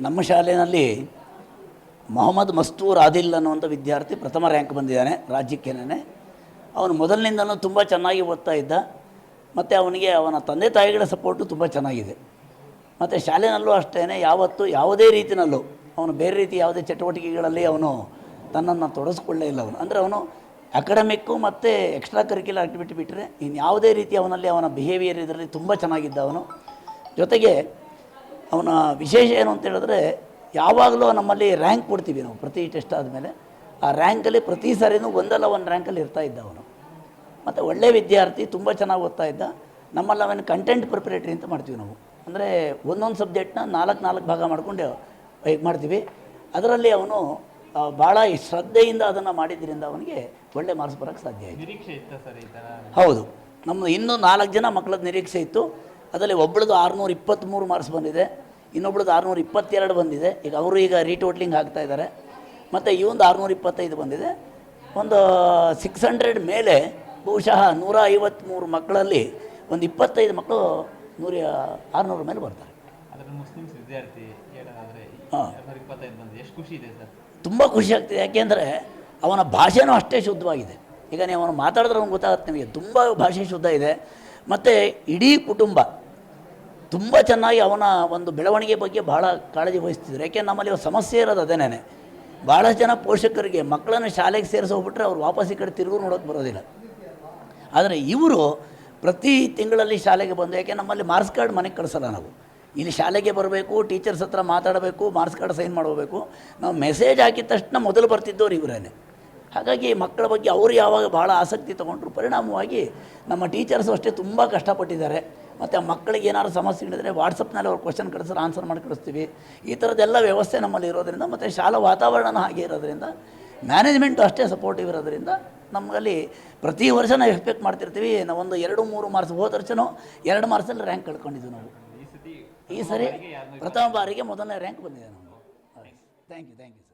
ನಮ್ಮ ಶಾಲೆಯಲ್ಲಿ ಮೊಹಮ್ಮದ್ ಮಸ್ತೂರ್ ಆದಿಲ್ ಅನ್ನುವಂಥ ವಿದ್ಯಾರ್ಥಿ ಪ್ರಥಮ ರ್ಯಾಂಕ್ ಬಂದಿದ್ದಾನೆ ರಾಜ್ಯಕ್ಕೇನೆ. ಅವನು ಮೊದಲಿನಿಂದಲೂ ತುಂಬ ಚೆನ್ನಾಗಿ ಓದ್ತಾ ಇದ್ದ. ಮತ್ತು ಅವನಿಗೆ ಅವನ ತಂದೆ ತಾಯಿಗಳ ಸಪೋರ್ಟು ತುಂಬ ಚೆನ್ನಾಗಿದೆ. ಮತ್ತು ಶಾಲೆಯಲ್ಲೂ ಅಷ್ಟೇ ಯಾವತ್ತೂ ಯಾವುದೇ ರೀತಿಯಲ್ಲೂ ಅವನು ಬೇರೆ ರೀತಿ ಯಾವುದೇ ಚಟುವಟಿಕೆಗಳಲ್ಲಿ ಅವನು ತನ್ನನ್ನು ತೊಡಗಿಸ್ಕೊಳ್ಳೇ ಇಲ್ಲ. ಅಂದರೆ ಅವನು ಅಕಾಡೆಮಿಕ್ಕು ಮತ್ತು ಎಕ್ಸ್ಟ್ರಾ ಕರಿಕ್ಯುಲರ್ ಆ್ಯಕ್ಟಿವಿಟಿ ಬಿಟ್ಟರೆ ಇನ್ನು ಯಾವುದೇ ರೀತಿ ಅವನಲ್ಲಿ ಅವನ ಬಿಹೇವಿಯರ್ ಇದರಲ್ಲಿ ತುಂಬ ಚೆನ್ನಾಗಿದ್ದ ಅವನು. ಜೊತೆಗೆ ಅವನ ವಿಶೇಷ ಏನು ಅಂತ ಹೇಳಿದ್ರೆ, ಯಾವಾಗಲೂ ನಮ್ಮಲ್ಲಿ ರ್ಯಾಂಕ್ ಕೊಡ್ತೀವಿ ನಾವು ಪ್ರತಿ ಟೆಸ್ಟ್ ಆದಮೇಲೆ. ಆ ರ್ಯಾಂಕಲ್ಲಿ ಪ್ರತಿ ಸಾರಿನೂ ಒಂದಲ್ಲ ಒಂದು ರ್ಯಾಂಕಲ್ಲಿ ಇರ್ತಾ ಇದ್ದ ಅವನು. ಮತ್ತು ಒಳ್ಳೆಯ ವಿದ್ಯಾರ್ಥಿ, ತುಂಬ ಚೆನ್ನಾಗಿ ಓದ್ತಾ ಇದ್ದ. ನಮ್ಮಲ್ಲಿ ಅವನು ಕಂಟೆಂಟ್ ಪ್ರಿಪರೇಟ್ರಿ ಅಂತ ಮಾಡ್ತೀವಿ ನಾವು. ಅಂದರೆ ಒಂದೊಂದು ಸಬ್ಜೆಕ್ಟ್ನ 4 ಭಾಗ ಮಾಡ್ಕೊಂಡು ಮಾಡ್ತೀವಿ. ಅದರಲ್ಲಿ ಅವನು ಭಾಳ ಶ್ರದ್ಧೆಯಿಂದ ಅದನ್ನು ಮಾಡಿದ್ದರಿಂದ ಅವನಿಗೆ ಒಳ್ಳೆ ಮಾರ್ಕ್ಸ್ ಬರೋಕ್ಕೆ ಸಾಧ್ಯ ಆಯಿತು. ನಿರೀಕ್ಷೆ ಇತ್ತು ಸರ್ ಈ ಥರ? ಹೌದು, ನಮ್ಮದು ಇನ್ನೂ 4 ಜನ ಮಕ್ಕಳದ್ದು ನಿರೀಕ್ಷೆ ಇತ್ತು. ಅದರಲ್ಲಿ ಒಬ್ಬಳದು 623 ಮಾರ್ಕ್ಸ್ ಬಂದಿದೆ, ಇನ್ನೊಬ್ಳದ್ದು 622 ಬಂದಿದೆ. ಈಗ ರೀಟೋಟ್ಲಿಂಗ್ ಆಗ್ತಾ ಇದ್ದಾರೆ. ಮತ್ತು ಇವೊಂದು 625 ಬಂದಿದೆ. ಒಂದು 600 ಮೇಲೆ ಬಹುಶಃ 153 ಮಕ್ಕಳಲ್ಲಿ ಒಂದು 25 ಮಕ್ಕಳು 600 ಮೇಲೆ ಬರ್ತಾರೆ. ಅದರಲ್ಲಿ ಮುಸ್ಲಿಮ್ಸ್ ವಿದ್ಯಾರ್ಥಿ ಹೇಳೋದಾದರೆ 225 ಬಂದಿದೆ. ಎಷ್ಟು ಖುಷಿ ಇದೆ ಸರ್? ತುಂಬ ಖುಷಿ ಆಗ್ತಿದೆ. ಯಾಕೆಂದರೆ ಅವನ ಭಾಷೆನೂ ಅಷ್ಟೇ ಶುದ್ಧವಾಗಿದೆ. ಈಗ ನೀವು ಅವನು ಮಾತಾಡಿದ್ರೆ ಅವ್ನು ಗೊತ್ತಾಗುತ್ತೆ ನಿಮಗೆ, ತುಂಬ ಭಾಷೆ ಶುದ್ಧ ಇದೆ. ಮತ್ತು ಇಡೀ ಕುಟುಂಬ ತುಂಬ ಚೆನ್ನಾಗಿ ಅವನ ಒಂದು ಬೆಳವಣಿಗೆ ಬಗ್ಗೆ ಭಾಳ ಕಾಳಜಿ ವಹಿಸ್ತಿದ್ರು. ಯಾಕೆಂದ್ರೆ ನಮ್ಮಲ್ಲಿ ಸಮಸ್ಯೆ ಇರೋದು ಅದೇನೇ. ಭಾಳಷ್ಟು ಜನ ಪೋಷಕರಿಗೆ ಮಕ್ಕಳನ್ನು ಶಾಲೆಗೆ ಸೇರಿಸೋಗ್ಬಿಟ್ರೆ ಅವ್ರು ವಾಪಸ್ ಈ ಕಡೆ ತಿರುಗೂ ನೋಡೋಕ್ಕೆ ಬರೋದಿಲ್ಲ. ಆದರೆ ಇವರು ಪ್ರತಿ ತಿಂಗಳಲ್ಲಿ ಶಾಲೆಗೆ ಬಂದು, ಯಾಕೆ ನಮ್ಮಲ್ಲಿ ಮಾರ್ಕ್ಸ್ ಕಾರ್ಡ್ ಮನೆಗೆ ಕಳಿಸಲ್ಲ ನಾವು. ಇಲ್ಲಿ ಶಾಲೆಗೆ ಬರಬೇಕು, ಟೀಚರ್ಸ್ ಹತ್ರ ಮಾತಾಡಬೇಕು, ಮಾರ್ಕ್ಸ್ ಕಾರ್ಡ್ ಸೈನ್ ಮಾಡಬೇಕು. ನಾವು ಮೆಸೇಜ್ ಹಾಕಿದ ತಕ್ಷಣ ಮೊದಲು ಬರ್ತಿದ್ದವ್ರು ಇವರೇನೆ. ಹಾಗಾಗಿ ಮಕ್ಕಳ ಬಗ್ಗೆ ಅವರು ಯಾವಾಗ ಭಾಳ ಆಸಕ್ತಿ ತೊಗೊಂಡ್ರು, ಪರಿಣಾಮವಾಗಿ ನಮ್ಮ ಟೀಚರ್ಸು ಅಷ್ಟೇ ತುಂಬ ಕಷ್ಟಪಟ್ಟಿದ್ದಾರೆ. ಮತ್ತು ಆ ಮಕ್ಕಳಿಗೆ ಏನಾದ್ರು ಸಮಸ್ಯೆ ಹಿಡಿದ್ರೆ ವಾಟ್ಸಪ್ನಲ್ಲಿ ಅವ್ರು ಕ್ವಶನ್ ಕಳಿಸಿದ್ರೆ ಆನ್ಸರ್ ಮಾಡಿ ಕಳಿಸ್ತೀವಿ. ಈ ಥರದ್ದೆಲ್ಲ ವ್ಯವಸ್ಥೆ ನಮ್ಮಲ್ಲಿ ಇರೋದರಿಂದ, ಮತ್ತು ಶಾಲಾ ವಾತಾವರಣ ಹಾಗೆ ಇರೋದರಿಂದ, ಮ್ಯಾನೇಜ್ಮೆಂಟು ಅಷ್ಟೇ ಸಪೋರ್ಟಿವ್ ಇರೋದರಿಂದ ನಮ್ಮಲ್ಲಿ ಪ್ರತಿ ವರ್ಷ ನಾವು ಎಕ್ಸ್ಪೆಕ್ಟ್ ಮಾಡ್ತಿರ್ತೀವಿ. ನಾವೊಂದು 2-3 ಮಾರ್ಕ್ಸ್, ಹೋದ ವರ್ಷವೂ 2 ಮಾರ್ಕ್ಸಲ್ಲಿ ರ್ಯಾಂಕ್ ಕಳ್ಕೊಂಡಿದ್ದು ನಾವು. ಈ ಸರಿ ಪ್ರಥಮ ಬಾರಿಗೆ ಮೊದಲನೇ ರ್ಯಾಂಕ್ ಬಂದಿದೆ ನಮಗೆ. Thank you sir.